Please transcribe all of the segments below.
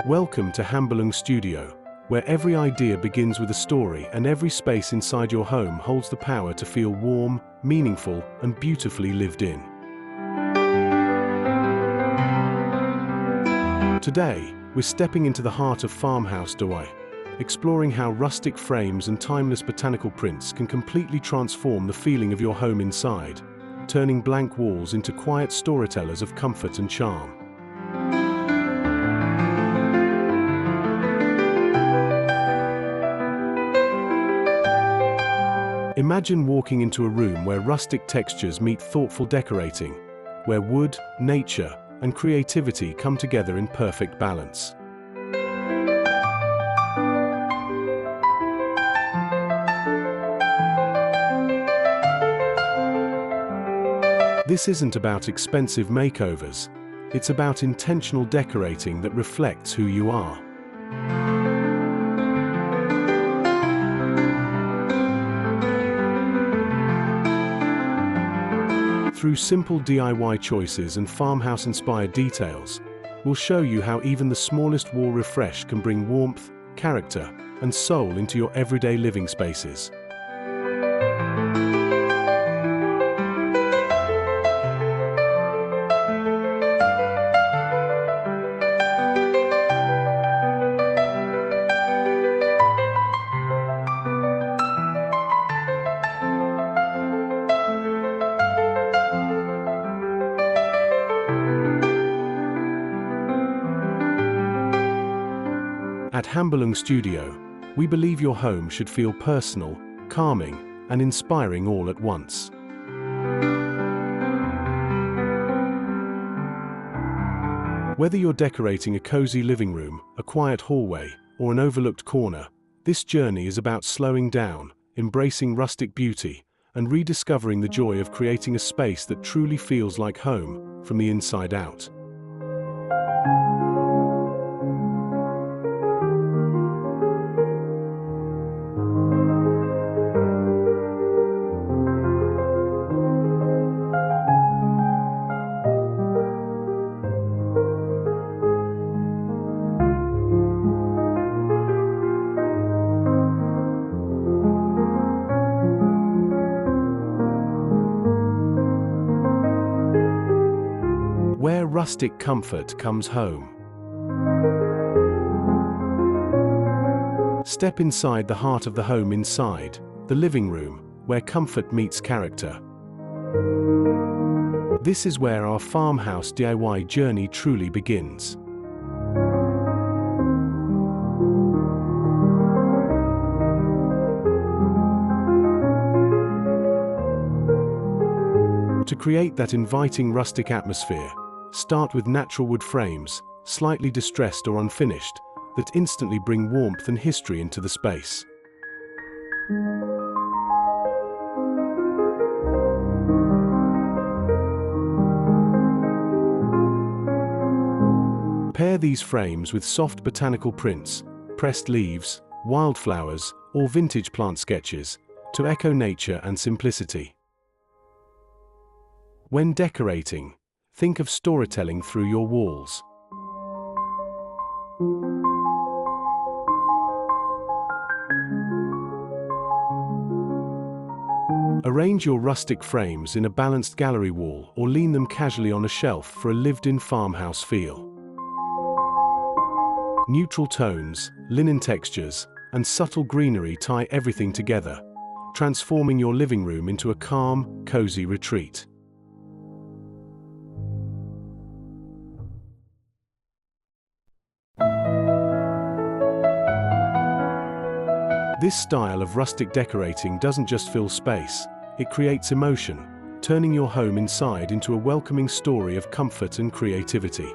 Welcome to Hambalung Studio, where every idea begins with a story and every space inside your home holds the power to feel warm, meaningful, and beautifully lived in. Today, we're stepping into the heart of Farmhouse, Decor, exploring how rustic frames and timeless botanical prints can completely transform the feeling of your home inside, turning blank walls into quiet storytellers of comfort and charm. Imagine walking into a room where rustic textures meet thoughtful decorating, where wood, nature, and creativity come together in perfect balance. This isn't about expensive makeovers, it's about intentional decorating that reflects who you are. Through simple DIY choices and farmhouse-inspired details, we'll show you how even the smallest wall refresh can bring warmth, character, and soul into your everyday living spaces. At Hambalung Studio, we believe your home should feel personal, calming, and inspiring all at once. Whether you're decorating a cozy living room, a quiet hallway, or an overlooked corner, this journey is about slowing down, embracing rustic beauty, and rediscovering the joy of creating a space that truly feels like home from the inside out. Where rustic comfort comes home. Step inside the heart of the home inside, the living room, where comfort meets character. This is where our farmhouse DIY journey truly begins. To create that inviting rustic atmosphere, start with natural wood frames, slightly distressed or unfinished, that instantly bring warmth and history into the space. Pair these frames with soft botanical prints, pressed leaves, wildflowers, or vintage plant sketches, to echo nature and simplicity. When decorating, think of storytelling through your walls. Arrange your rustic frames in a balanced gallery wall or lean them casually on a shelf for a lived-in farmhouse feel. Neutral tones, linen textures, and subtle greenery tie everything together, transforming your living room into a calm, cozy retreat. This style of rustic decorating doesn't just fill space, it creates emotion, turning your home inside into a welcoming story of comfort and creativity.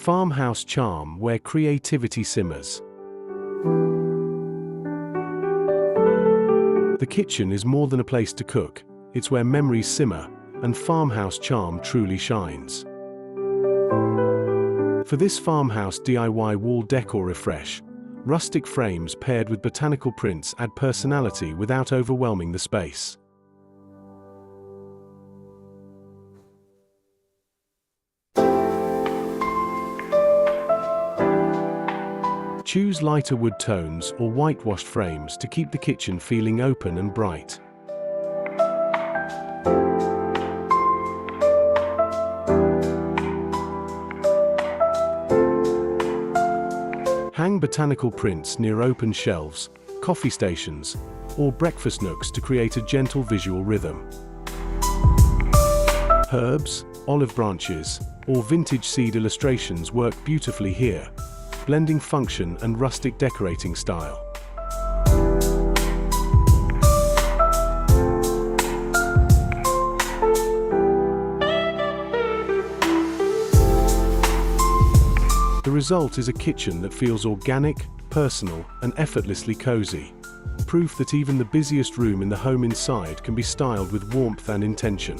Farmhouse charm where creativity simmers. The kitchen is more than a place to cook, it's where memories simmer, and farmhouse charm truly shines. For this farmhouse DIY wall decor refresh, rustic frames paired with botanical prints add personality without overwhelming the space. Choose lighter wood tones or whitewashed frames to keep the kitchen feeling open and bright. Hang botanical prints near open shelves, coffee stations, or breakfast nooks to create a gentle visual rhythm. Herbs, olive branches, or vintage seed illustrations work beautifully here, blending function and rustic decorating style. The result is a kitchen that feels organic, personal, and effortlessly cozy. Proof that even the busiest room in the home inside can be styled with warmth and intention.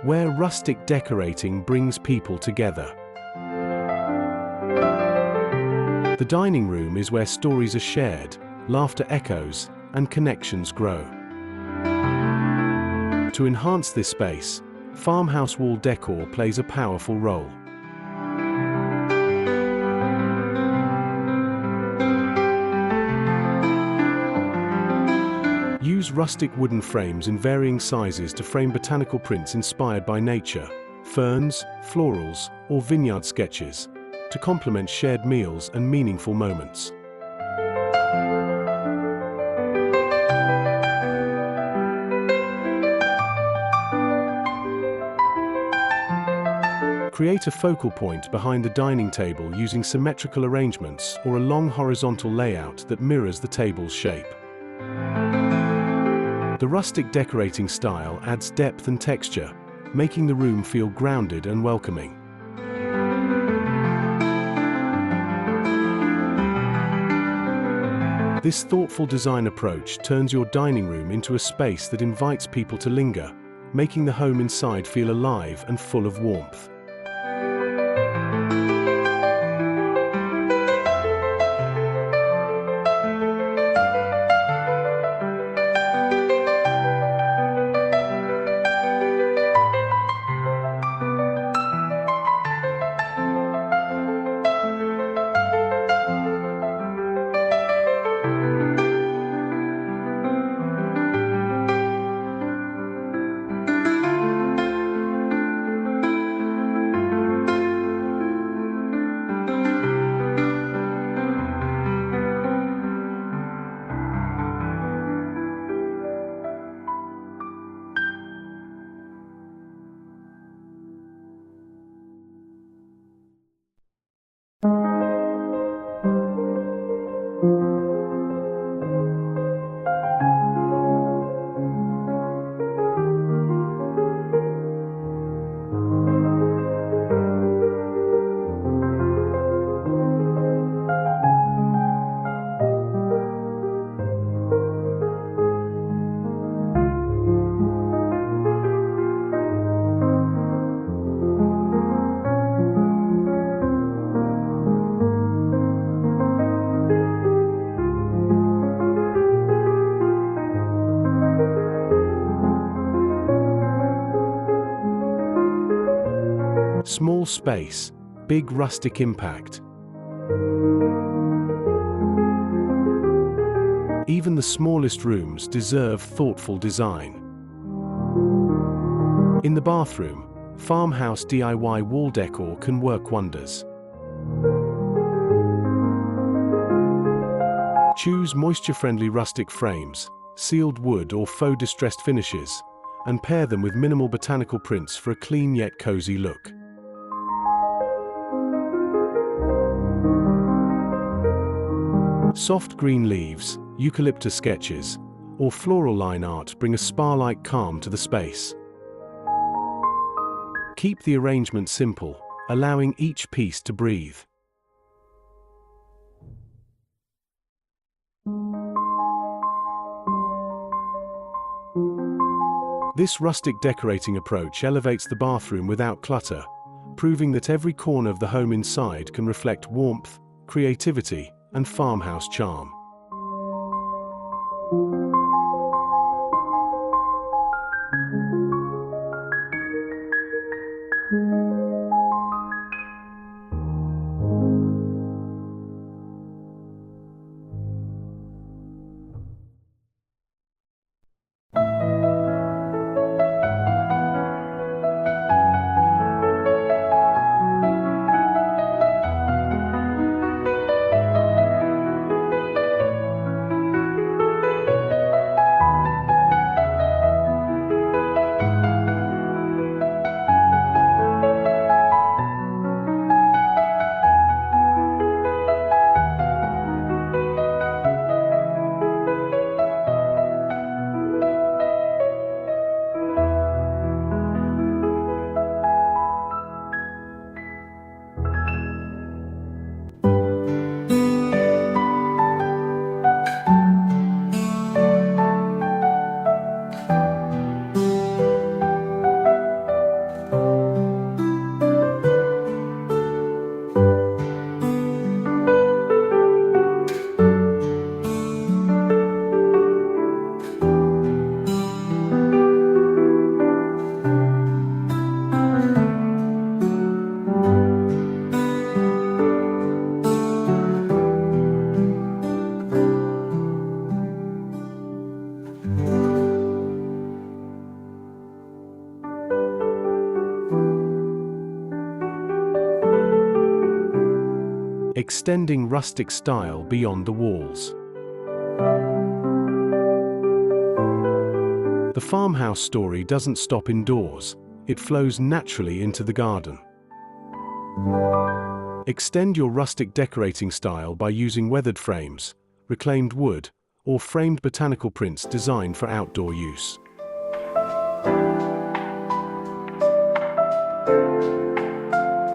Where rustic decorating brings people together. The dining room is where stories are shared, laughter echoes, and connections grow. To enhance this space, farmhouse wall decor plays a powerful role. Use rustic wooden frames in varying sizes to frame botanical prints inspired by nature, ferns, florals, or vineyard sketches, to complement shared meals and meaningful moments. Create a focal point behind the dining table using symmetrical arrangements or a long horizontal layout that mirrors the table's shape. The rustic decorating style adds depth and texture, making the room feel grounded and welcoming. This thoughtful design approach turns your dining room into a space that invites people to linger, making the home inside feel alive and full of warmth. Small space, big rustic impact. Even the smallest rooms deserve thoughtful design. In the bathroom, Farmhouse DIY wall decor can work wonders. Choose moisture-friendly rustic frames, sealed wood or faux distressed finishes, and pair them with minimal botanical prints for a clean yet cozy look. Soft green leaves, eucalyptus sketches, or floral line art bring a spa-like calm to the space. Keep the arrangement simple, allowing each piece to breathe. This rustic decorating approach elevates the bathroom without clutter, proving that every corner of the home inside can reflect warmth, creativity, and farmhouse charm. Extending rustic style beyond the walls. The farmhouse story doesn't stop indoors, it flows naturally into the garden. Extend your rustic decorating style by using weathered frames, reclaimed wood, or framed botanical prints designed for outdoor use.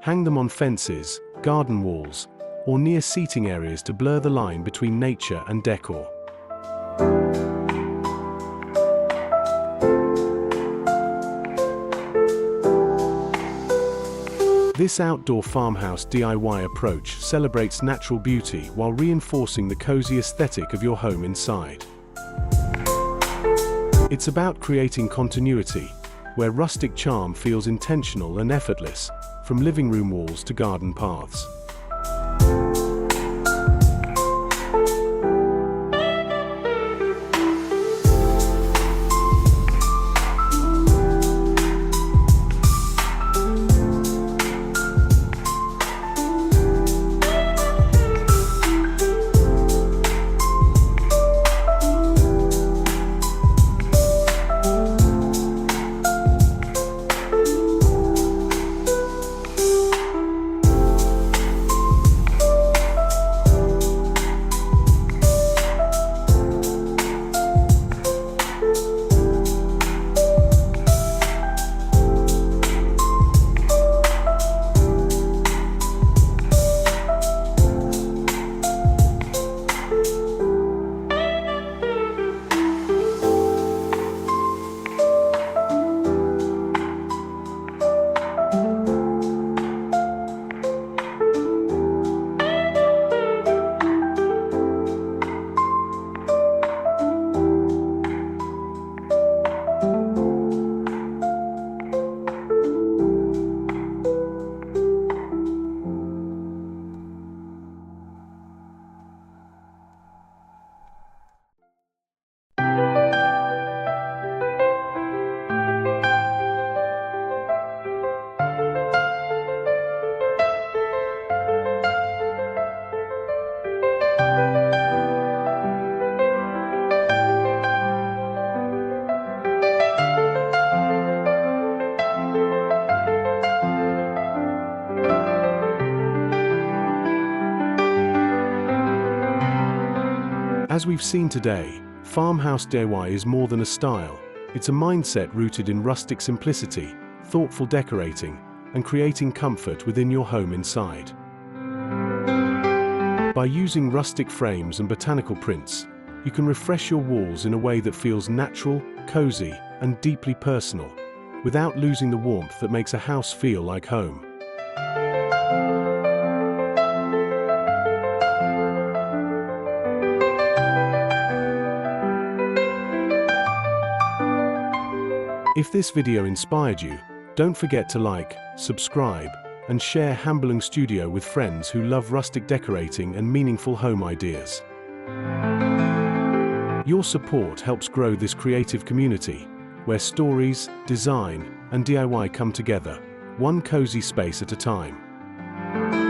Hang them on fences, garden walls, or near seating areas to blur the line between nature and decor. This outdoor farmhouse DIY approach celebrates natural beauty while reinforcing the cozy aesthetic of your home inside. It's about creating continuity, where rustic charm feels intentional and effortless, from living room walls to garden paths. As we've seen today, farmhouse DIY is more than a style. It's a mindset rooted in rustic simplicity, thoughtful decorating, and creating comfort within your home inside. By using rustic frames and botanical prints, you can refresh your walls in a way that feels natural, cozy, and deeply personal, without losing the warmth that makes a house feel like home. If this video inspired you, don't forget to like, subscribe, and share Hambling Studio with friends who love rustic decorating and meaningful home ideas. Your support helps grow this creative community, where stories, design, and DIY come together, one cozy space at a time.